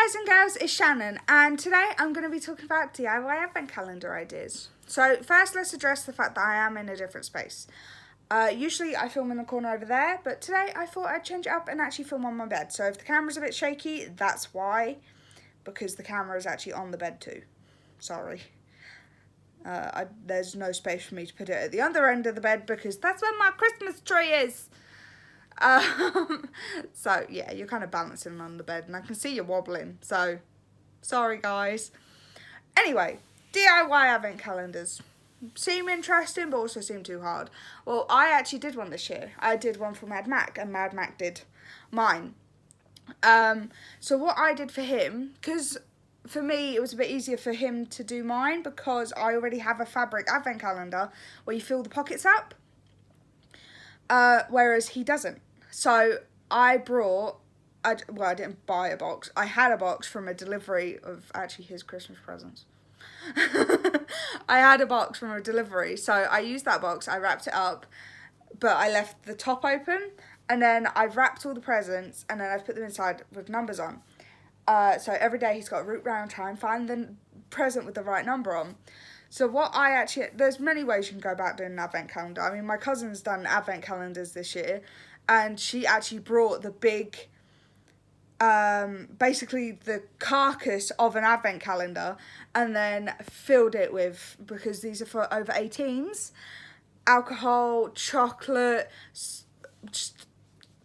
guys and girls, it's Shannon, and today I'm going to be talking about DIY Advent Calendar ideas. So first, let's address the fact that I am in a different space. Usually I film in the corner over there, but today I thought I'd change it up and actually film on my bed. So if the camera's a bit shaky, that's why, because the camera is actually on the bed too. Sorry. There's no space for me to put it at the other end of the bed because that's where my Christmas tree is. So yeah, you're kind of balancing on the bed and I can see you wobbling, so sorry guys. Anyway, DIY Advent Calendars seem interesting but also seem too hard. Well, I actually did one this year. I did one for Mad Mac and Mad Mac did mine. So what I did for him, because for me it was a bit easier for him to do mine because I already have a fabric Advent Calendar where you fill the pockets up. Whereas he doesn't. So I brought, I didn't buy a box. I had a box from a delivery of actually his Christmas presents. I had a box from a delivery. So I used that box, I wrapped it up, but I left the top open. And then I've wrapped all the presents and then I've put them inside with numbers on. So every day he's got to root round, try and find the present with the right number on. So there's many ways you can go about doing an advent calendar. I mean, my cousin's done advent calendars this year, and she actually brought the big, basically the carcass of an advent calendar, and then filled it with, because these are for over 18s, alcohol, chocolate,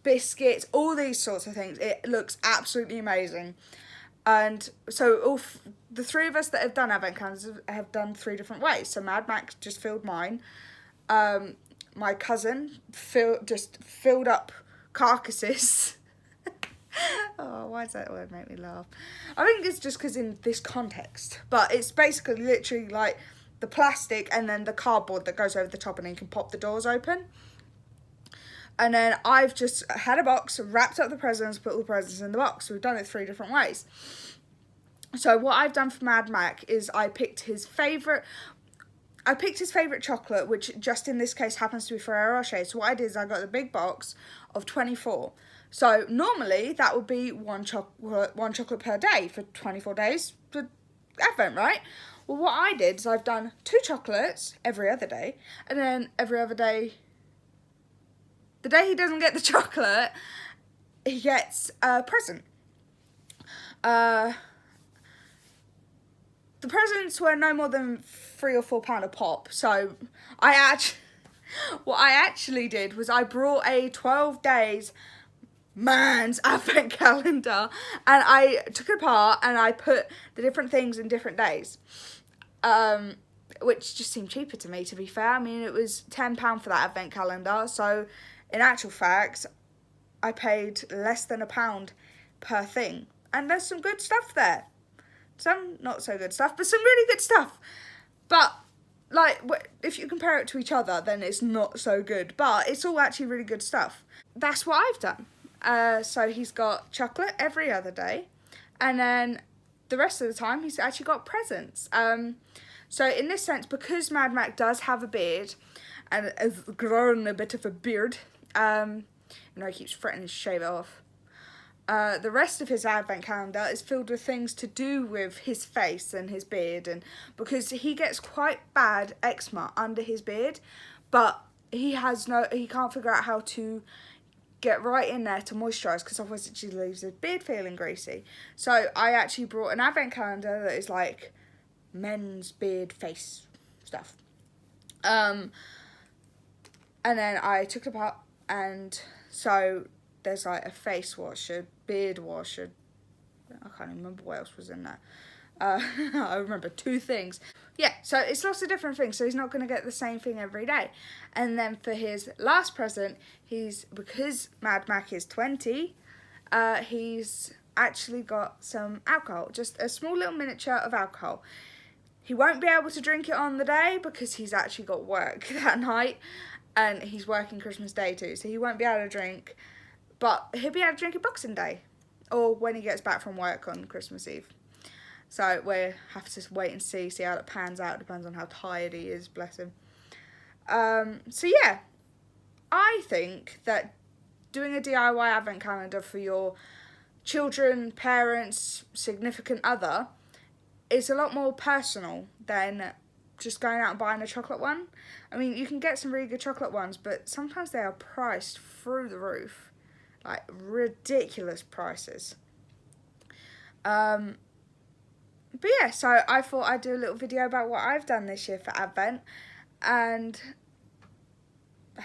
biscuits, all these sorts of things. It looks absolutely amazing. And so the three of us that have done advent calendars have done 3 different ways. So Mad Max just filled mine. My cousin just filled up carcasses. Oh, why does that word make me laugh? I think it's just because in this context. But it's basically literally like the plastic and then the cardboard that goes over the top and then you can pop the doors open. And then I've just had a box, wrapped up the presents, put all the presents in the box. So we've done it 3 different ways. So what I've done for Mad Mac is I picked his favourite chocolate, which just in this case happens to be Ferrero Rocher. So what I did is I got the big box of 24. So normally that would be one chocolate per day for 24 days for Advent, right? Well, what I did is I've done 2 chocolates every other day, and then every other day, the day he doesn't get the chocolate, he gets a present. The presents were no more than £3 or £4 a pop. So what I actually did was I brought a 12 days man's advent calendar and I took it apart and I put the different things in different days. Which just seemed cheaper to me, to be fair. I mean, it was £10 for that advent calendar, so in actual fact, I paid less than £1 per thing. And there's some good stuff there. Some not so good stuff, but some really good stuff. But, like, if you compare it to each other, then it's not so good. But it's all actually really good stuff. That's what I've done. So he's got chocolate every other day. And then the rest of the time, he's actually got presents. So in this sense, because Mad Mac does have a beard, and has grown a bit of a beard, he keeps threatening to shave it off. The rest of his advent calendar is filled with things to do with his face and his beard, and because he gets quite bad eczema under his beard, but he can't figure out how to get right in there to moisturise, because otherwise it just leaves his beard feeling greasy. So I actually brought an advent calendar that is like men's beard face stuff. And then I took it apart, and so there's like a face wash, a beard wash, I can't remember what else was in there. I remember 2 things. Yeah, so it's lots of different things, so he's not going to get the same thing every day. And then for his last present, because Mad Mac is 20, he's actually got some alcohol, just a small little miniature of alcohol. He won't be able to drink it on the day because he's actually got work that night. And he's working Christmas Day too, so he won't be able to drink. But he'll be able to drink it Boxing Day. Or when he gets back from work on Christmas Eve. So we'll have to wait and see how that pans out. Depends on how tired he is, bless him. So yeah, I think that doing a DIY advent calendar for your children, parents, significant other is a lot more personal than just going out and buying a chocolate one. I mean, you can get some really good chocolate ones, but sometimes they are priced through the roof. Like, ridiculous prices. But yeah, so I thought I'd do a little video about what I've done this year for Advent, and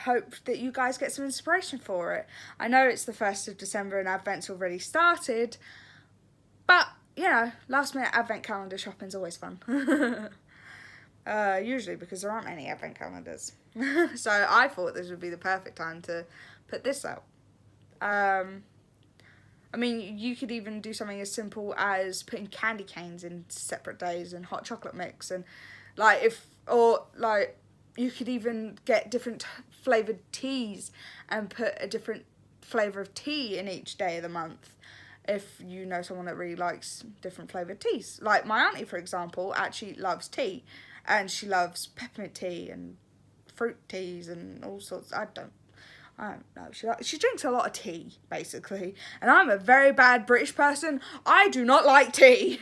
hope that you guys get some inspiration for it. I know it's the 1st of December and Advent's already started, but, you know, last minute Advent calendar shopping's always fun. Usually because there aren't any Advent calendars. So I thought this would be the perfect time to put this out. I mean, you could even do something as simple as putting candy canes in separate days and hot chocolate mix, and you could even get different flavoured teas and put a different flavour of tea in each day of the month, if you know someone that really likes different flavoured teas. Like my auntie, for example, actually loves tea, and she loves peppermint tea and fruit teas and all sorts. I don't know. She drinks a lot of tea, basically. And I'm a very bad British person. I do not like tea.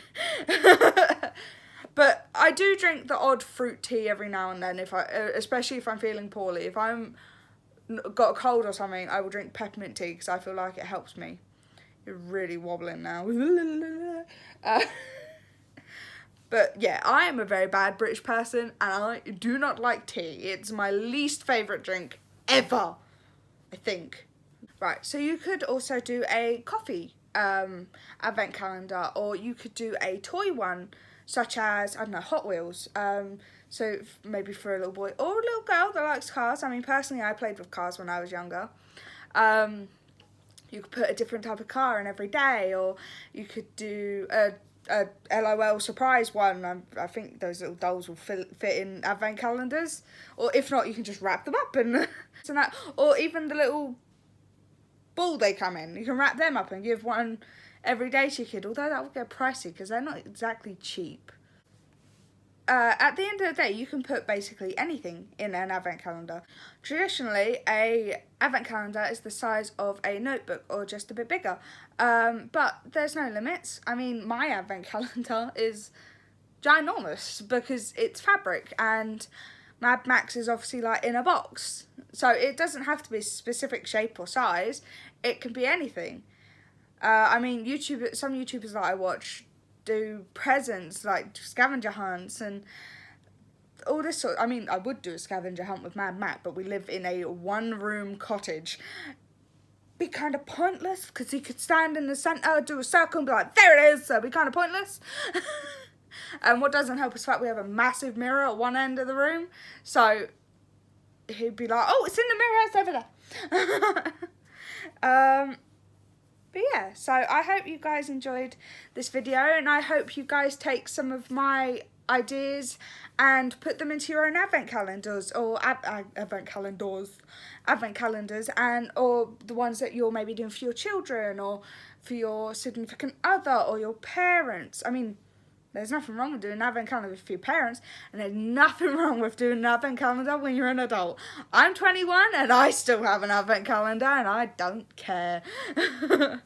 But I do drink the odd fruit tea every now and then, especially if I'm feeling poorly. If I'm got a cold or something, I will drink peppermint tea because I feel like it helps me. You're really wobbling now. But yeah, I am a very bad British person, and I do not like tea. It's my least favourite drink ever, I think. Right, so you could also do a coffee advent calendar, or you could do a toy one, such as, I don't know, Hot Wheels. So maybe for a little boy or a little girl that likes cars. I mean, personally, I played with cars when I was younger. You could put a different type of car in every day, or you could do a LOL surprise one. I think those little dolls will fit in advent calendars, or if not, you can just wrap them up and that. Or even the little ball they come in, you can wrap them up and give one every day to your kid, although that would get pricey because they're not exactly cheap. At the end of the day, you can put basically anything in an advent calendar. Traditionally, a advent calendar is the size of a notebook or just a bit bigger, but there's no limits. I mean, my advent calendar is ginormous because it's fabric, and Mad Max is obviously like in a box, so it doesn't have to be a specific shape or size. It can be anything. I mean, some YouTubers that I watch do presents, like scavenger hunts and all this sort. I mean, I would do a scavenger hunt with Mad Matt, but we live in a one-room cottage. Be kind of pointless because he could stand in the centre, do a circle and be like, there it is, so it'd be kind of pointless. And what doesn't help is the fact we have a massive mirror at one end of the room, so he'd be like, oh, it's in the mirror, it's over there. But yeah, so I hope you guys enjoyed this video, and I hope you guys take some of my ideas and put them into your own advent calendars, or advent calendars, and or the ones that you're maybe doing for your children or for your significant other or your parents. I mean, there's nothing wrong with doing an advent calendar for your parents, and there's nothing wrong with doing an advent calendar when you're an adult. I'm 21 and I still have an advent calendar, and I don't care. But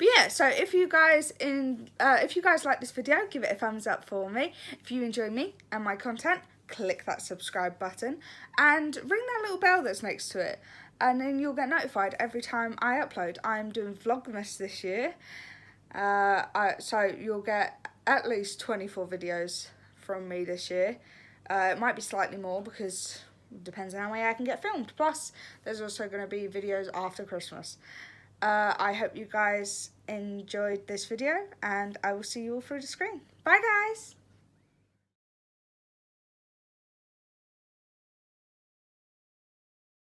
yeah, so if you guys like this video, give it a thumbs up for me. If you enjoy me and my content, click that subscribe button and ring that little bell that's next to it, and then you'll get notified every time I upload. I'm doing Vlogmas this year. So you'll get at least 24 videos from me this year. It might be slightly more because it depends on how many I can get filmed. Plus, there's also going to be videos after Christmas. I hope you guys enjoyed this video, and I will see you all through the screen. Bye, guys!